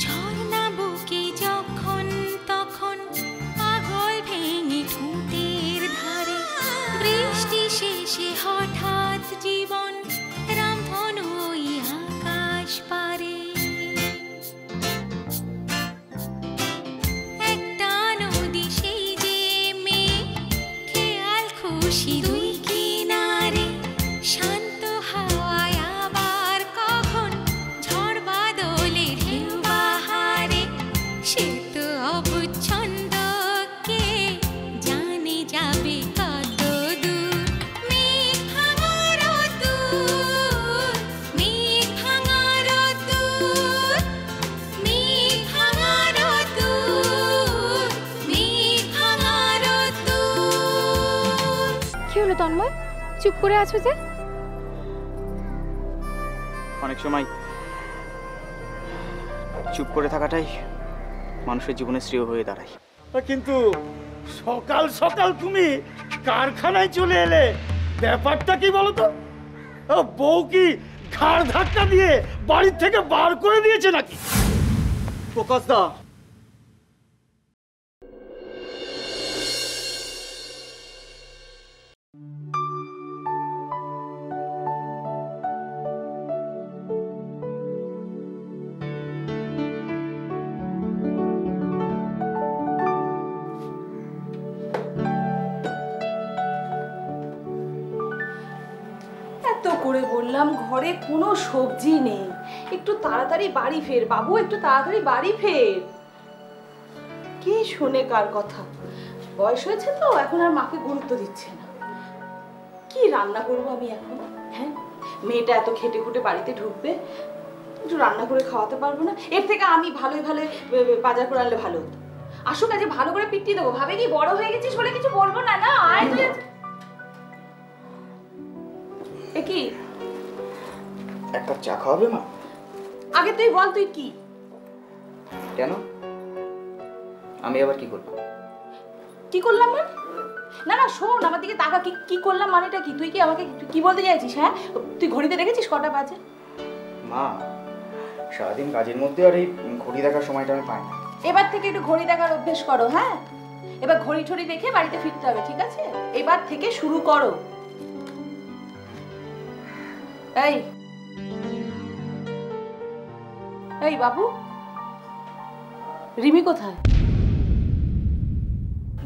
ঝর্ণা বুকে যখন তখন পাগল ভেঙে ঠোঁটের ধারে বৃষ্টি শেষে হঠাৎ জীবন রামধনু ওই আকাশ পারে একটা নদী সেই যে মেয়ে খেয়াল খুশি দুই কিনারে শান্ত হাওয়ায় আবার কখন ঝড় বাদলে ঢেউ বাহারে সে তো অবচ্ছন্দ কে জানে যাবে কত দূর মেঘ ভাঙার দূর মেঘ ভাঙার দূর মেঘ ভাঙার দূর মেঘ ভাঙার দূর। কি হলো তন্ময়, চুপ করে আছো যে? অনেক সময় চুপ করে থাকাটাই মানুষের জীবনে শ্রেয় হয়ে দাঁড়ায়। কিন্তু সকাল সকাল তুমি কারখানায় চলে এলে, ব্যাপারটা কি বলো তো? বউ কি ঘাড় ধাক্কা দিয়ে বাড়ির থেকে বার করে দিয়েছে নাকি? প্রকাশ দা, এত করে বললাম ঘরে কোনো সবজি নেই, একটু তাড়াতাড়ি বাড়ি ফের বাবু, একটু তাড়াতাড়ি বাড়ি ফের। কে শোনে কার কথা? বয়স হয়েছে তো, এখন আর মাকে গুরুত্ব দিচ্ছে না। কি রান্না করবো আমি এখন? হ্যাঁ, মেয়েটা এত খেটে খুটে বাড়িতে ঢুকবে, একটু রান্না করে খাওয়াতে পারবো না? এর থেকে আমি ভালোই ভালো বাজার করে আনলে ভালো হতো। আসুক, আজ ভালো করে পিটিয়ে দেবো। ভাবে কি বড় হয়ে গেছিস বলে কিছু বলবো না? না আয় তুই। কি এক কাপ চা খাওয়াবে মা? আগে তুই বল, তুই কি? কেন, আমি আবার কি করব? কি করলাম মানে? না না শোন, আমার দিকে তাকা। কি করলাম মানেটা কি? তুই কি আমাকে কি বলতে চাইছিস? হ্যাঁ, তুই ঘড়িতে দেখেছিস কটা বাজে? মা, সারাদিন কাজের মধ্যে আর এই ঘড়ি দেখার সময়টা আমি পাই না। এবার থেকে একটু ঘড়ি দেখার অভ্যেস করো। হ্যাঁ, এবার ঘড়ি ঠড়ি দেখে বাড়িতে ফিরতে হবে, ঠিক আছে? এবার থেকে শুরু করো। এই এই বাবু, রিমি কোথায়?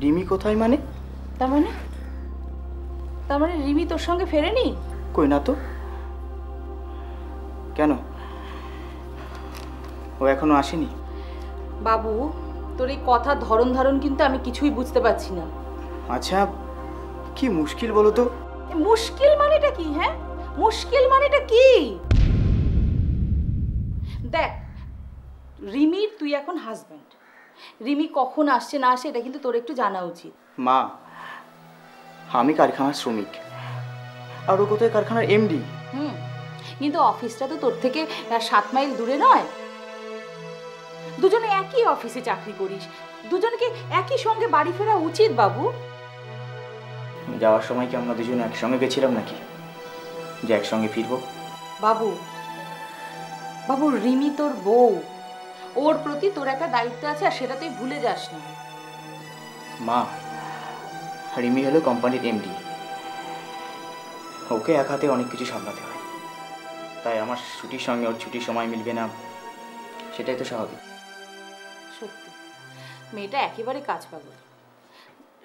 রিমি কোথায় মানে? তার মানে রিমি তোর সঙ্গে ফেরেনি? কই না তো। কেন, ও এখনো আসেনি? বাবু, তোর এই কথার ধরন ধারণ কিন্তু আমি কিছুই বুঝতে পারছি না। আচ্ছা, কি মুশকিল বলো তো? মুশকিল মানেটা কি? হ্যাঁ, মুশকিল মানেটা কি? দেখ, রিমির তুই এখন হাজব্যান্ড। রিমি কখন আসছে না আসে এটা কিন্তু তোর একটু জানা উচিত। মা, আমি কারখানার শ্রমিক, আর ও কোথায় কারখানার এমডি। কিন্তু অফিসটা তো তোর থেকে 7 মাইল দূরে নয়। দুজনে একই অফিসে চাকরি করিস, দুজনকে একই সঙ্গে বাড়ি ফেরা উচিত বাবু। যাওয়ার সময় কি আমরা দুজনে একসঙ্গে গেছিলাম নাকি যে একসঙ্গে ফিরবো? বাবু বাবু, রিমি তোর বউ, ওর প্রতি তোর একটা দায়িত্ব আছে, আর সেটা তুই ভুলে যাস না। মা, রিমি হলো কোম্পানির এমডি, ওকে এক হাতে অনেক কিছু সামলাতে হয়, তাই আমার ছুটির সঙ্গে ওর ছুটির সময় মিলবে না, সেটাই তো স্বাভাবিক। সত্যি মেয়েটা একেবারে কাজ পাগল।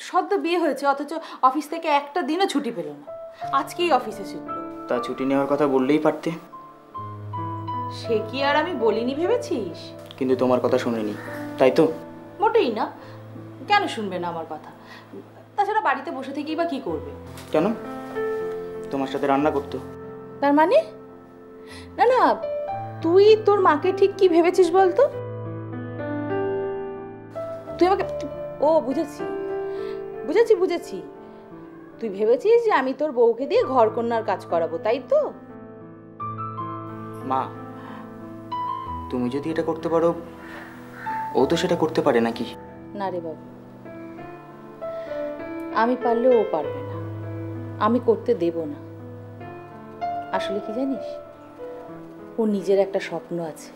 সদ্য বিয়ে হয়েছে, অথচ অফিস থেকে একটা দিনও ছুটি পেল না, আজকেই অফিসে ছুটলো। তা ছুটি নেওয়ার কথা বললেই পারতে। সে কি আর আমি বলিনি ভেবেছিস? কিন্তু তোমার কথা শুনিনি, তাই তো? মোটেই না। কেন শুনবে না আমার কথা? তাছাড়া বাড়িতে বসে থেকেই বা কি করবে? কেন, তোমার সাথে রান্না করতো। তার মানে? না না, তুই তোর মাকে ঠিক কি ভেবেছিস বলতো? তুই আমাকে, ও বুঝেছি বুঝেছি বুঝেছি, তুই ভেবেছিস যে আমি তোর বউকে দিয়ে ঘর কন্যার কাজ করাবো, তাই তো? মা, তুমি যদি এটা করতে পারো, ও তো সেটা করতে পারে নাকি? না রে বাবু, আমি পারলে ও পারবে না, আমি করতে দেব না। আসলে কি জানিস, ও নিজের একটা স্বপ্ন আছে,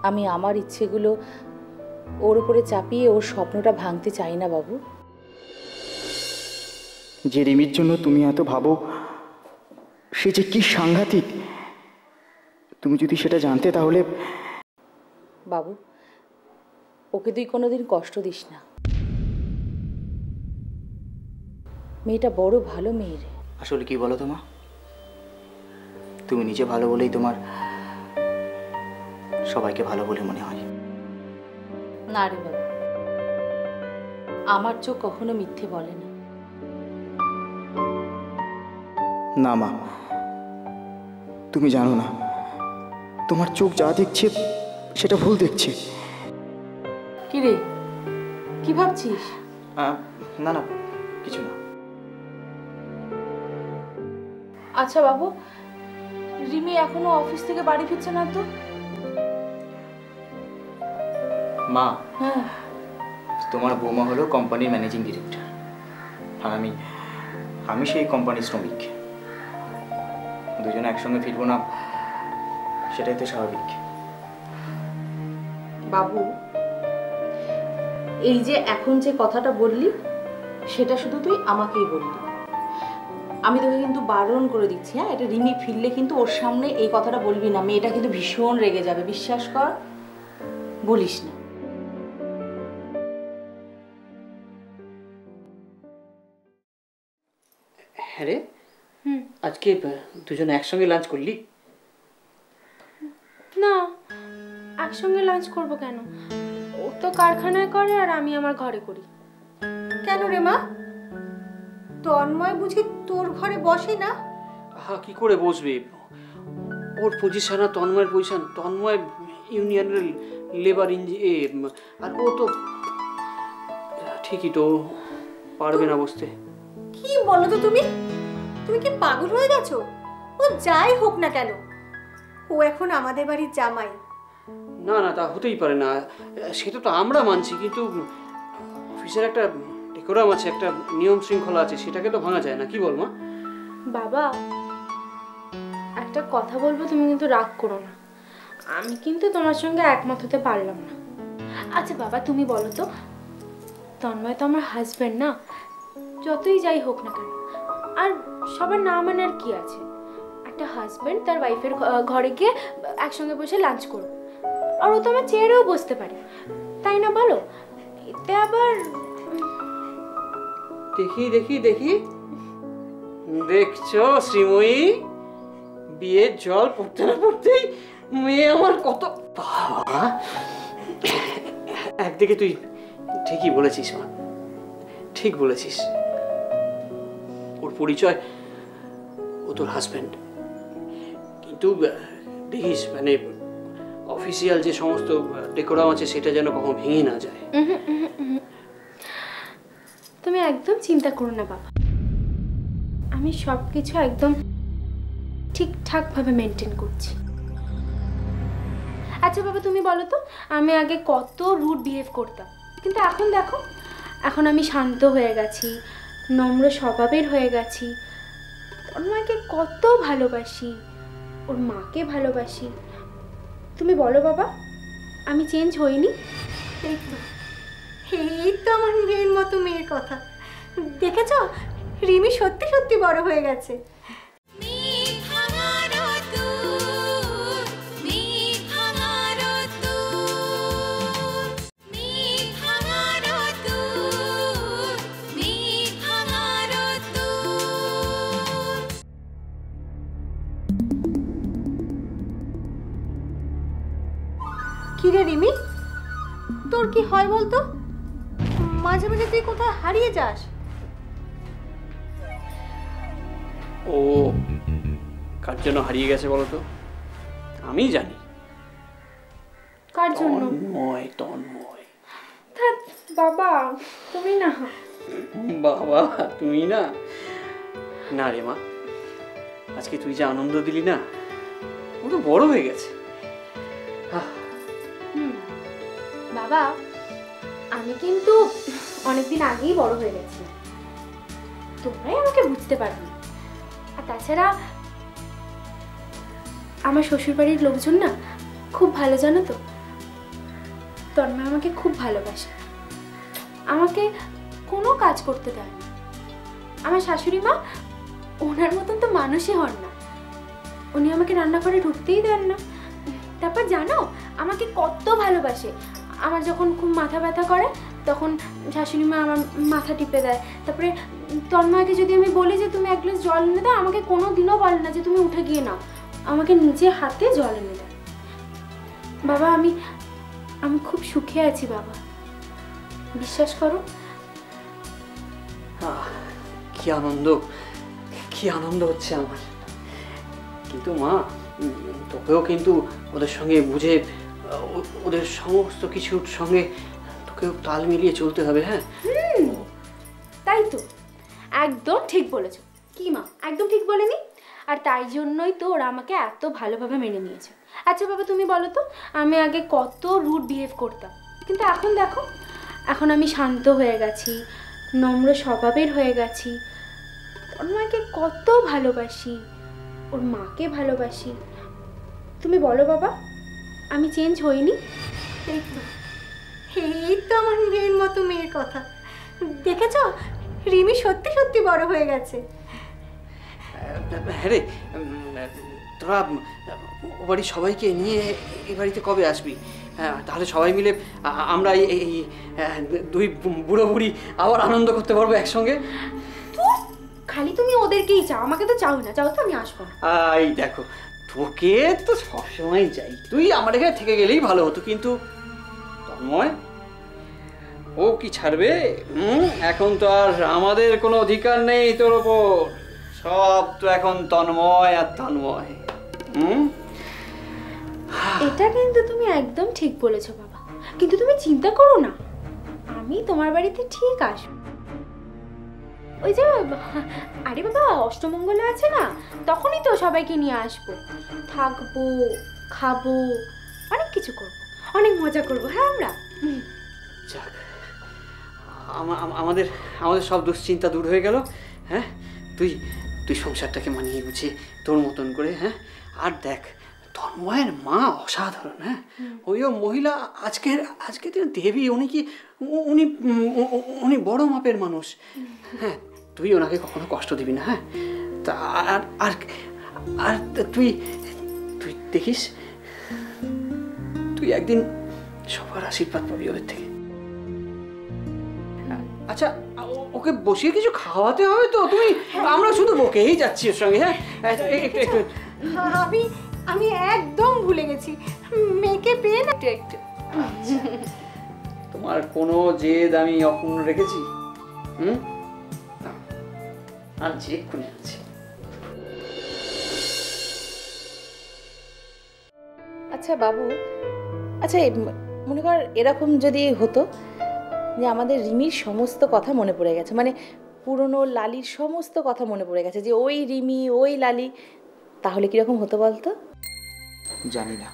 আমি আমার ইচ্ছেগুলো ওর উপরে চাপিয়ে ওর স্বপ্নটা ভাঙতে চাই না বাবু। যে রিমির জন্য তুমি এত ভাবো, সে যে কি সাংঘাতিক, তুমি যদি সেটা জানতে তাহলে। বাবু, ওকে তুই কোনোদিন কষ্ট দিস না। মেয়েটা বড় ভালো মেয়ে রে। আসলে কি বলো তো মা, তুমি নিজে ভালো বলেই তোমার সবাইকে ভালো বলে মনে হয়। না রে বাবু, আমার চোখ কখনো মিথ্যে বলে না। না মা, তুমি জানো না, তোমার চোখ যা দেখছে সেটা ভুল দেখছে। কি রে, কি ভাবছিস? না না, কিছু না। আচ্ছা বাবু, রিমি এখনো অফিস থেকে বাড়ি ফিরছে না তো? মা, হ্যাঁ, তোমার বৌমা হলো কোম্পানির ম্যানেজিং ডিরেক্টর, আর আমি সেই কোম্পানির শ্রমিক। দুজনে একসঙ্গে ফিরবো না, সেটাই তো স্বাভাবিক। বাবু, এই যে এখন যে কথাটা বললি সেটা শুধু তুই আমাকেই বললি। আমি তোকে কিন্তু বারণ করে দিচ্ছি, হ্যাঁ, এটা রিমি ফিরলে কিন্তু ওর সামনে এই কথাটা বলবি না। মেয়েটা কিন্তু ভীষণ রেগে যাবে, বিশ্বাস কর, বলিস না। হ্যাঁ রে, আজকে দুজনে একসঙ্গে লাঞ্চ করলি? না, একসঙ্গে লাঞ্চ করব কেন? ও তো কারখানায় করে আর আমি আমার ঘরে করি। কেন রে মা, তন্ময় বুঝি তোর ঘরে বসে না? হ্যাঁ, কি করে বসবে? ওর পজিশন আর তন্ময়ের পজিশন, তন্ময় ইউনিয়নের লেবার আর ও তো ঠিকই তো পারবে না বসতে। কি বলো তো তুমি? তুমি কি পাগল হয়ে গেছো? ও যাই হোক না কেন, ও এখন আমাদের বাড়ির জামাই। না না, তা হতেই পারে না, সেটা তো আমরা মানছি, কিন্তু অফিসের একটা ডেকোরাম আছে, একটা নিয়ম শৃঙ্খলা আছে, সেটাকে তো ভাঙা যায় না। কি বল মা? বাবা, একটা কথা বলবো, তুমি কিন্তু রাগ করো না। আমি কিন্তু তোমার সঙ্গে একমত হতে পারলাম না। আচ্ছা বাবা, তুমি বলো তো, তন্ময় তো আমার হাজব্যান্ড না? যতই যাই হোক না কেন, আর সবার না মানার কি আছে? একটা হাজব্যান্ড তার ওয়াইফের ঘরে গিয়ে একসঙ্গে বসে লাঞ্চ করো, আর ও তো আমার চেয়ারেও বসতে পারে, তাই না বলো? এতে আবার দেখি দেখি দেখি, দেখছো শ্রীময়ী, বিয়ের জল পড়তে না পড়তেই মেয়ে আমার কত বাবা। একদিকে তুই ঠিকই বলেছিস মা, ঠিক বলেছিস। ওর পরিচয়, ও তোর হাজব্যান্ড, কিন্তু দেখিস মানে অফিসিয়াল যে সমস্ত ডেকোরাম আছে সেটা যেন কখনো ভেঙে না যায়। তুমি একদম চিন্তা করো না বাবা, আমি সব কিছু একদম ঠিকঠাকভাবে মেনটেন করছি। আচ্ছা বাবা, তুমি বলো তো, আমি আগে কত রুড বিহেভ করতাম, কিন্তু এখন দেখো, এখন আমি শান্ত হয়ে গেছি, নম্র স্বভাবের হয়ে গেছি। ওর মাকে কত ভালোবাসি, ওর মাকে ভালোবাসি। তুমি বলো বাবা, আমি চেঞ্জ হইনি? এই তো আমার মেয়ের মতো মেয়ের কথা। দেখেছ, রিমি সত্যি সত্যি বড় হয়ে গেছে। কিরে রিমি, তোর কি হয় বলতো? মাঝে মাঝে তুই কোথায় হারিয়ে যাস। ও কার জন্য হারিয়ে গেছে বলতো? আমি জানি। কার জন্য? তন্ময়, তন্ময়। বাবা তুমি না। বাবা তুমি না? না রে মা, আজকে তুই যে আনন্দ দিলি না, ও তো বড় হয়ে গেছে। বাবা, আমি কিন্তু অনেকদিন আগেই বড় হয়ে গেছি, তোমরাই আমাকে বুঝতে পারবে। আর তাছাড়া আমার শ্বশুরবাড়ির লোকজন না খুব ভালো, জানো তো, তন্ময় আমাকে খুব ভালোবাসে, আমাকে কোনো কাজ করতে দেয় না। আমার শাশুড়ি মা ওনার মতন তো মানুষই হন না, উনি আমাকে রান্নাঘরে ঢুকতেই দেন না। তারপর জানো আমাকে কত ভালোবাসে, আমার যখন খুব মাথা ব্যথা করে তখন শাশুড়ি মা আমার মাথা টিপে দেয়। তারপরে তন্ময়কে যদি আমি বলি যে তুমি এক গ্লাস জল এনে দাও, আমাকে কোনো দিনও বলে না যে তুমি উঠে গিয়ে নাও, আমাকে নিজে হাতে জল এনে দেয়। বাবা আমি খুব সুখে আছি বাবা, বিশ্বাস করো। কি আনন্দ, কি আনন্দ হচ্ছে আমার। কিন্তু মা, তোকেও কিন্তু ওদের সঙ্গে বুঝে, ওদের সমস্ত কিছুর সঙ্গে তোকেও তাল মিলিয়ে চলতে হবে। হ্যাঁ তাই তো, একদম ঠিক বলেছো। কি মা, একদম ঠিক বলেনি? আর তাই জন্যই তো ওরা আমাকে এত ভালোভাবে মেনে নিয়েছে। আচ্ছা বাবা তুমি বলো তো, আমি আগে কত রুড বিহেভ করতাম, কিন্তু এখন দেখো, এখন আমি শান্ত হয়ে গেছি, নম্র স্বভাবের হয়ে গেছি, তন্ময়কে কত ভালোবাসি, ওর মাকে ভালোবাসি। তুমি বলো বাবা, আমি চেঞ্জ হইনি? এই তো আমার মেয়ের মতো মেয়ের কথা। দেখেছ, রিমি সত্যি সত্যি বড় হয়ে গেছে। হ্যাঁ রে, তোরা ও বাড়ির সবাইকে নিয়ে এই বাড়িতে কবে আসবি? তাহলে সবাই মিলে আমরা এই দুই বুড়ো বুড়ি আবার আনন্দ করতে পারবো একসঙ্গে। খালি তুমি ওদেরকেই চাও, আমাকে তো চাও না। চাও তো আমি আসবো। এই দেখো, তোকে তো সবসময় যাই, তুই আমার এখানে থেকে গেলেই ভালো হতো। কিন্তু তন্ময় ও কি ছাড়বে? এখন তো আর আমাদের কোনো অধিকার নেই তোর ওপর, সব তো এখন তন্ময় আর তন্ময়। এটা কিন্তু তুমি একদম ঠিক বলেছো বাবা, কিন্তু তুমি চিন্তা করো না, আমি তোমার বাড়িতে ঠিক আসবো। ওই যে আরে বাবা অষ্টমঙ্গলে আছে না, তখনই তো সবাইকে নিয়ে আসবো, থাকবো, খাবো, অনেক কিছু করবো, অনেক মজা করবো। হ্যাঁ আমরা যাক, আমাদের আমাদের সব দুশ্চিন্তা দূর হয়ে গেল। হ্যাঁ তুই তুই সংসারটাকে মানিয়ে গুছিয়ে তোর মতন করে। হ্যাঁ আর দেখ, তন্ময়ের মা অসাধারণ। হ্যাঁ ওইও মহিলা আজকে দেবী, উনি বড় মাপের মানুষ। হ্যাঁ তুই ওনাকে কখনো কষ্ট দিবি না। হ্যাঁ তা আর আর আর তুই তুই দেখিস, তুই একদিন সবার আশীর্বাদ পাবি ওদের থেকে। আচ্ছা ওকে বসিয়ে কিছু খাওয়াতে হবে তো? তুমি, আমরা শুধু বকেই যাচ্ছি ওর সঙ্গে। হ্যাঁ একটু আমি একদম ভুলে গেছি, মেয়েকে পেয়ে না একটু। তোমার কোনো জেদ আমি অপূর্ণ রেখেছি? আনছি, এক্ষুনি আনছি। আচ্ছা বাবু, আচ্ছা মনে কর এরকম যদি হতো যে আমাদের রিমির সমস্ত কথা মনে পড়ে গেছে, মানে পুরনো লালির সমস্ত কথা মনে পড়ে গেছে, যে ওই রিমি ওই লালি, তাহলে কিরকম হতো বলতো? জানি না।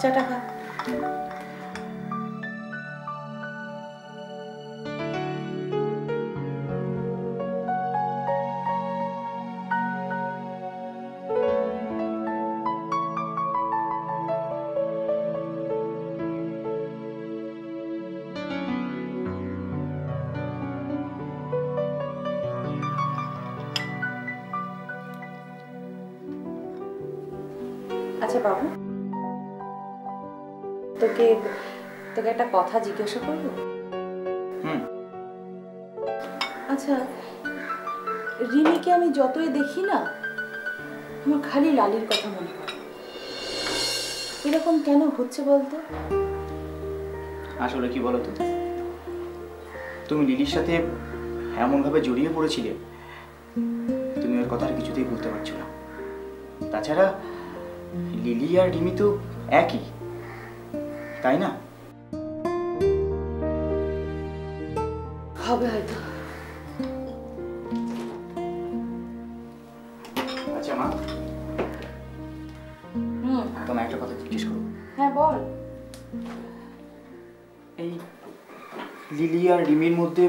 চাটা খা। আচ্ছা বাবু, তোকে একটা কথা জিজ্ঞাসা করবো? আচ্ছা, রিমিকে আমি যতই দেখি না, আমার খালি লালির কথা মনে পড়ে। এরকম কেন হচ্ছে বলতো? আসলে কি বলতো, তুমি লিলির সাথে এমনভাবে জড়িয়ে পড়েছিলে, তুমি ওর কথা আর কিছুতেই বলতে পারছো না। তাছাড়া লিলি আর রিমি তো একই, তাই না? হবে হয়তো। আচ্ছা মা, তোমায় একটা কথা জিজ্ঞেস করবো। হ্যাঁ বল। এই লিলি আর রিমির মধ্যে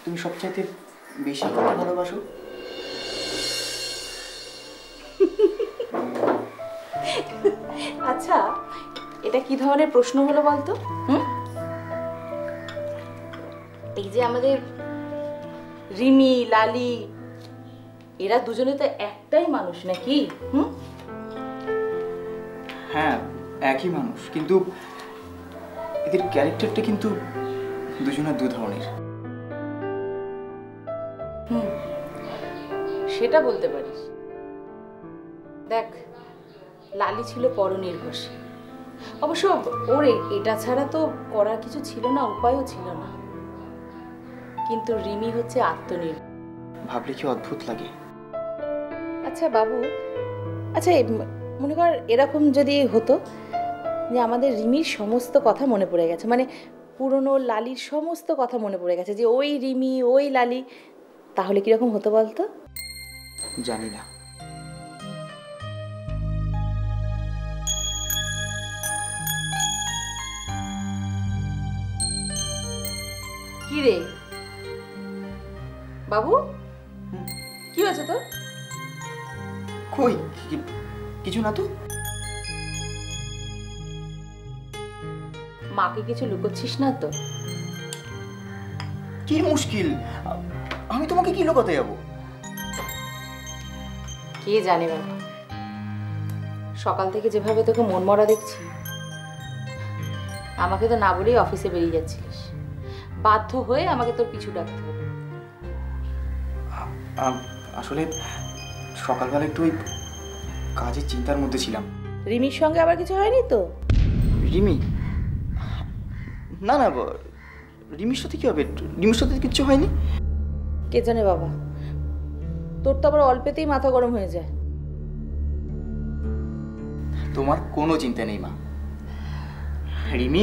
তুমি সবচাইতে বেশি কাকে ভালোবাসো? আচ্ছা, এটা কি ধরনের প্রশ্ন হলো বলতো? এই যে আমাদের রিমি, লালি, এরা দুজনে তো একটাই মানুষ নাকি? হ্যাঁ, একই মানুষ, কিন্তু এদের ক্যারেক্টারটা কিন্তু দুজনের দু ধরনের। সেটা বলতে পারিস। দেখ, লালি ছিল পরনির্ভরশীল, অবশ্য ওর এটা ছাড়া তো করার কিছু ছিল না, উপায়ও ছিল না। কিন্তু রিমি হচ্ছে আত্মনির্ভর। ভাবলে কি অদ্ভুত লাগে। আচ্ছা বাবু, আচ্ছা মনে কর এরকম যদি হতো যে আমাদের রিমির সমস্ত কথা মনে পড়ে গেছে, মানে পুরনো লালির সমস্ত কথা মনে পড়ে গেছে, যে ওই রিমি ওই লালি, তাহলে কিরকম হতো বলতো? জানি না। কি রে বাবু, কি হয়েছে তোর? কই কিছু না তো। মাকে কিছু লুকোচ্ছিস না তো? কি মুশকিল, আমি তোমাকে কি লুকাতে যাবো? কে জানে বাবা, সকাল থেকে যেভাবে তোকে মন মরা দেখছি, আমাকে তো না বলেই অফিসে বেরিয়ে যাচ্ছিলিস, বাধ্য হয়ে আমাকে তোর পিছু ডাকতে হলো। আসলে সকালবেলা একটু ওই কাজের চিন্তার মধ্যে ছিলাম। রিমির সঙ্গে আবার কিছু হয়নি তো? রিমি? না না, রিমির সাথে কি হবে? রিমির সাথে কিচ্ছু হয়নি। কে জানে বাবা, তোর তো আবার অল্পেতেই মাথা গরম হয়ে যায়। তোমার কোনো চিন্তা নেই মা, রিমি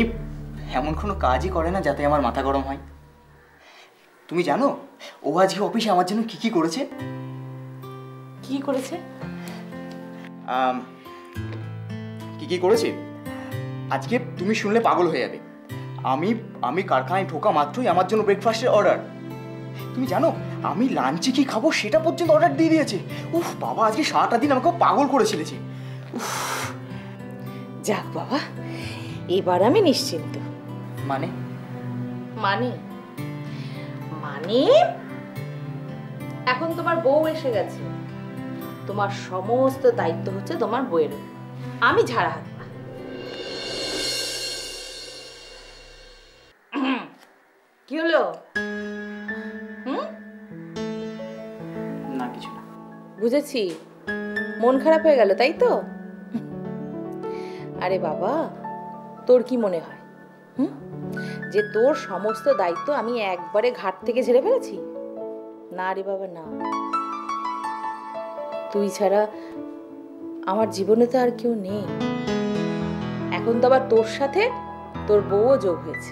এমন কোনো কাজই করে না যাতে আমার মাথা গরম হয়। তুমি জানো ও আজকে অফিসে আমার জন্য কি কি করেছে? কি করেছে? কি কি করেছে আজকে তুমি শুনলে পাগল হয়ে যাবে। আমি কারখানায় ঢোকা মাত্রই আমার জন্য ব্রেকফাস্টের অর্ডার। তুমি জানো আমি লাঞ্চে কি খাবো সেটা পর্যন্ত অর্ডার দিয়ে দিয়েছে। উফ বাবা, আজকে সারাটা দিন আমাকে পাগল করে ছেলেছে। যাক বাবা, এবার আমি নিশ্চিন্ত। মানে? মানে মানে এখন তোমার বউ এসে গেছে, তোমার সমস্ত দায়িত্ব হচ্ছে তোমার বউয়ের। আমি ঝাড়া হাত পা। কি হলো? না কিছু না। বুঝেছি, মন খারাপ হয়ে গেল তাই তো? আরে বাবা, তোর কি মনে হয় যে তোর সমস্ত দায়িত্ব আমি একবারে ঘাট থেকে ঝেড়ে ফেলেছি? না রে বাবা না, তুই ছাড়া আমার জীবনে তো আর কেউ নেই। এখন তো আবার তোর সাথে তোর বউও যোগ হয়েছে।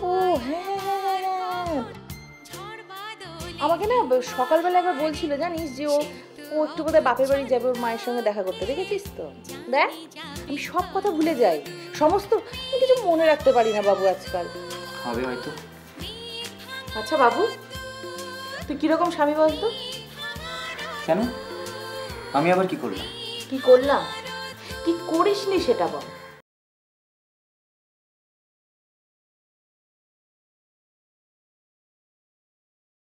ও হ্যাঁ, আমাকে না সকালবেলা একবার বলছিল জানিস যে ও একটু কোথায় বাপের বাড়ি যাবে, ওর মায়ের সঙ্গে দেখা করতে। দেখেছিস তো? দেখ, আমি সব কথা ভুলে যাই, সমস্ত কিছু মনে রাখতে পারি না বাবু আজকাল। হবে হয়তো। আচ্ছা বাবু, তুই কিরকম স্বামী বলতো? কেন? আমি আবার কি করলাম? কি করলাম? কি করিসনি সেটা বল।